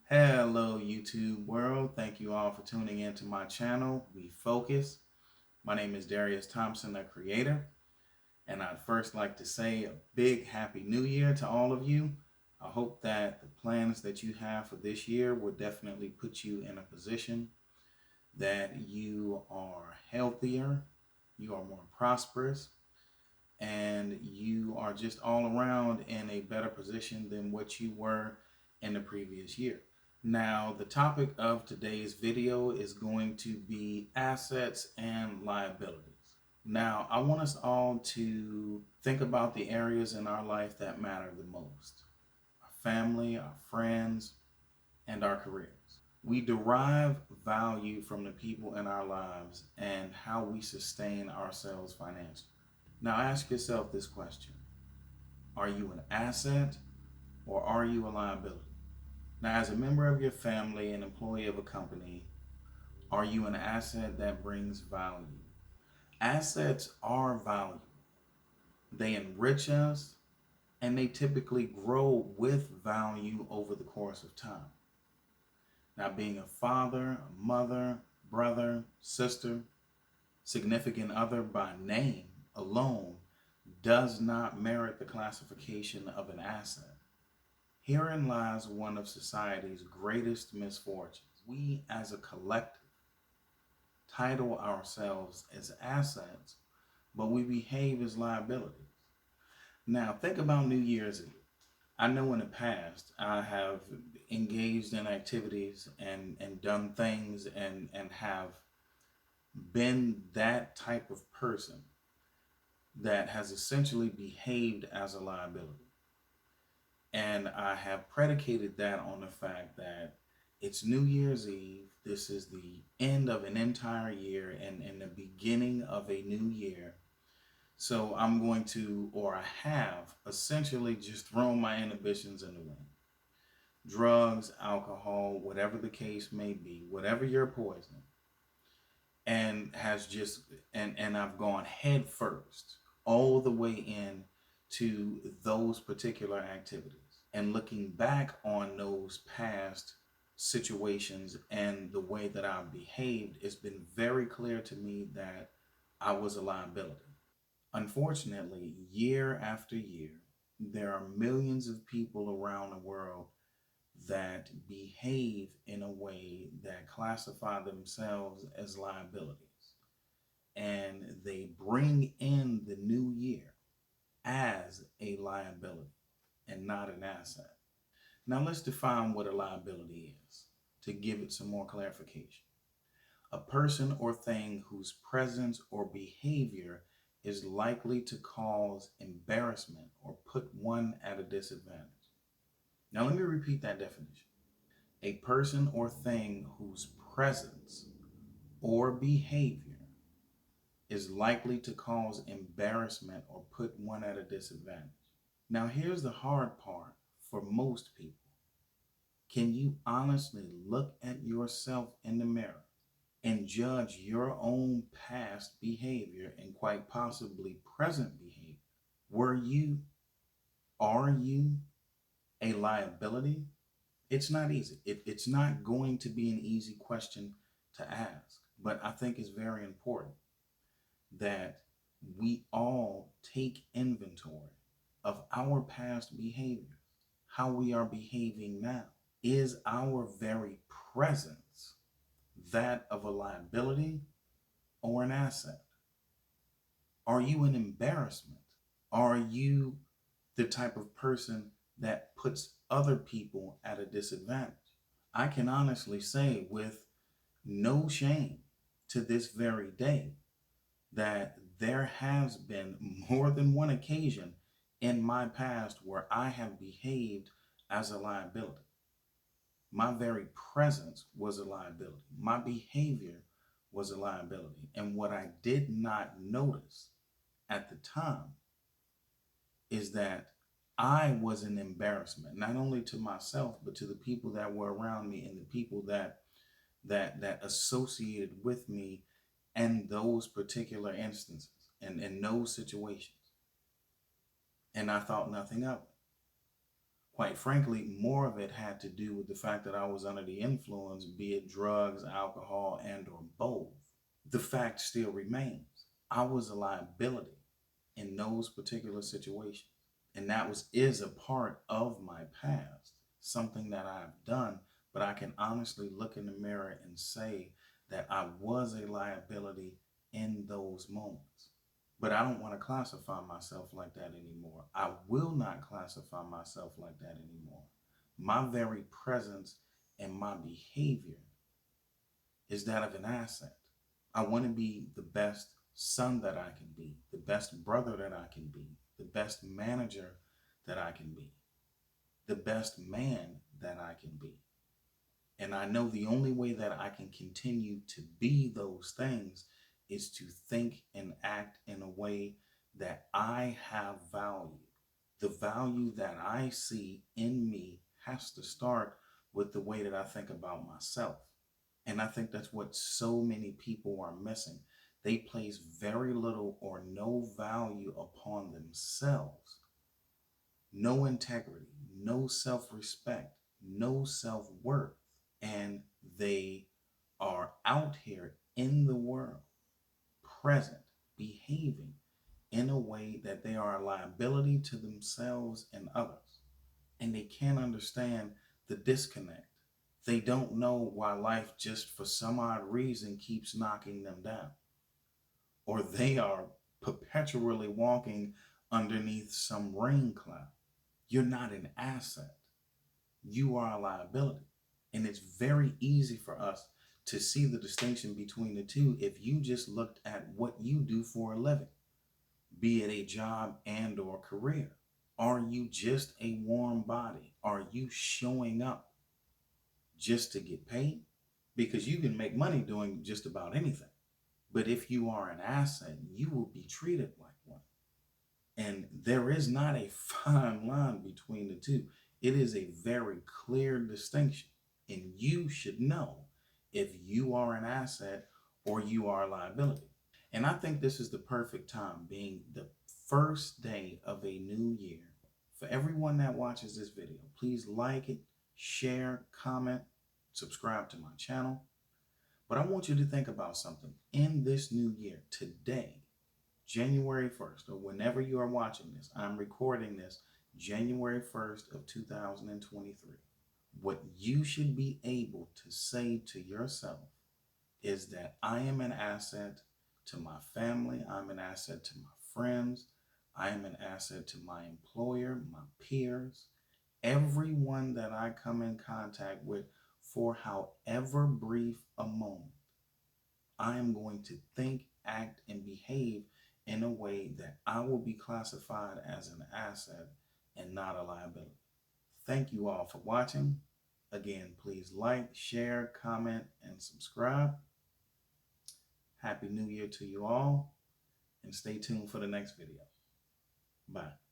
Hello, YouTube world. Thank you all for tuning in to my channel, We Focus. My name is Darius Thompson, the creator, and I'd first like to say a big Happy New Year to all of you. I hope that the plans that you have for this year will definitely put you in a position that you are healthier, you are more prosperous, and you are just all around in a better position than what you were in the previous year. Now, the topic of today's video is going to be assets and liabilities. Now, I want us all to think about the areas in our life that matter the most: our family, our friends, and our careers. We derive value from the people in our lives and how we sustain ourselves financially. Now, ask yourself this question: are you an asset or are you a liability? Now, as a member of your family and employee of a company, are you an asset that brings value? Assets are valuable. They enrich us and they typically grow with value over the course of time. Now, being a father, a mother, brother, sister, significant other by name alone does not merit the classification of an asset. Herein lies one of society's greatest misfortunes. We as a collective title ourselves as assets, but we behave as liabilities. Now, think about New Year's Eve. I know in the past I have engaged in activities and done things and have been that type of person that has essentially behaved as a liability. And I have predicated that on the fact that it's New Year's Eve. This is the end of an entire year and the beginning of a new year. So I'm going to, or I have, essentially just thrown my inhibitions in the wind. Drugs, alcohol, whatever the case may be, whatever your poison, and has just, and I've gone head first all the way in to those particular activities. And looking back on those past situations and the way that I've behaved, it's been very clear to me that I was a liability. Unfortunately, year after year, there are millions of people around the world that behave in a way that classify themselves as liabilities. And they bring in the new year as a liability and not an asset. Now let's define what a liability is to give it some more clarification. A person or thing whose presence or behavior is likely to cause embarrassment or put one at a disadvantage. Now let me repeat that definition. A person or thing whose presence or behavior is likely to cause embarrassment or put one at a disadvantage. Now here's the hard part for most people. Can you honestly look at yourself in the mirror and judge your own past behavior and quite possibly present behavior? Were you, are you a liability? It's not easy. It's not going to be an easy question to ask, but I think it's very important that we all take inventory of our past behavior, how we are behaving now. Is our very presence that of a liability or an asset? Are you an embarrassment? Are you the type of person that puts other people at a disadvantage? I can honestly say with no shame to this very day that there has been more than one occasion in my past where I have behaved as a liability. My very presence was a liability. My behavior was a liability. And what I did not notice at the time is that I was an embarrassment, not only to myself, but to the people that were around me and the people that associated with me in those particular instances and in those situations. And I thought nothing of it. Quite frankly, more of it had to do with the fact that I was under the influence, be it drugs, alcohol, and or both. The fact still remains. I was a liability in those particular situations. And that is a part of my past, something that I've done, but I can honestly look in the mirror and say that I was a liability in those moments. But I don't want to classify myself like that anymore. I will not classify myself like that anymore. My very presence and my behavior is that of an asset. I want to be the best son that I can be, the best brother that I can be, the best manager that I can be, the best man that I can be. And I know the only way that I can continue to be those things is to think and act in a way that I have value. The value that I see in me has to start with the way that I think about myself. And I think that's what so many people are missing. They place very little or no value upon themselves, no integrity, no self respect, no self worth. And they are out here in the world, present, behaving in a way that they are a liability to themselves and others. And they can't understand the disconnect. They don't know why life just for some odd reason keeps knocking them down. Or they are perpetually walking underneath some rain cloud. You're not an asset. You are a liability. And it's very easy for us to see the distinction between the two if you just looked at what you do for a living, be it a job and or career. Are you just a warm body? Are you showing up just to get paid? Because you can make money doing just about anything. But if you are an asset, you will be treated like one. And there is not a fine line between the two. It is a very clear distinction. And you should know if you are an asset or you are a liability. And I think this is the perfect time, being the first day of a new year. For everyone that watches this video, please like it, share, comment, subscribe to my channel. But I want you to think about something. In this new year, today, January 1st, or whenever you are watching this, I'm recording this January 1st of 2023. What you should be able to say to yourself is that I am an asset to my family, I'm an asset to my friends, I am an asset to my employer, my peers, everyone that I come in contact with for however brief a moment. I am going to think, act, and behave in a way that I will be classified as an asset and not a liability. Thank you all for watching. Again, please like, share, comment, and subscribe. Happy New Year to you all, and stay tuned for the next video. Bye.